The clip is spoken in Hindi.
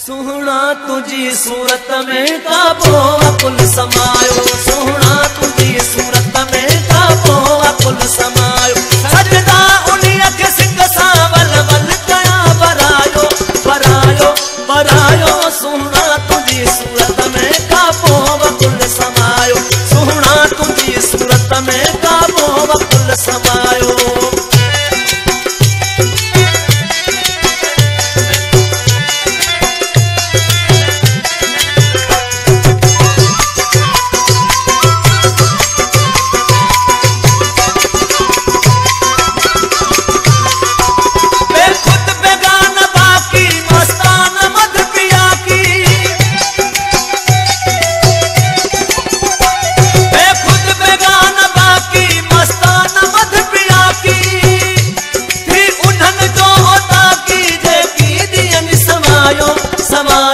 सुहणा तुझी सूरत में काबो अकुल समायो, सुहणा तुझी सूरत में काबो अकुल समायो। सजदा उन्हीं के सिंग सा वल वल कया बरायो बरायो बरायो। सुहणा तुझी सूरत में काबो अकुल समायो, सुहणा तुझी सूरत में काबो अकुल समायो। समायो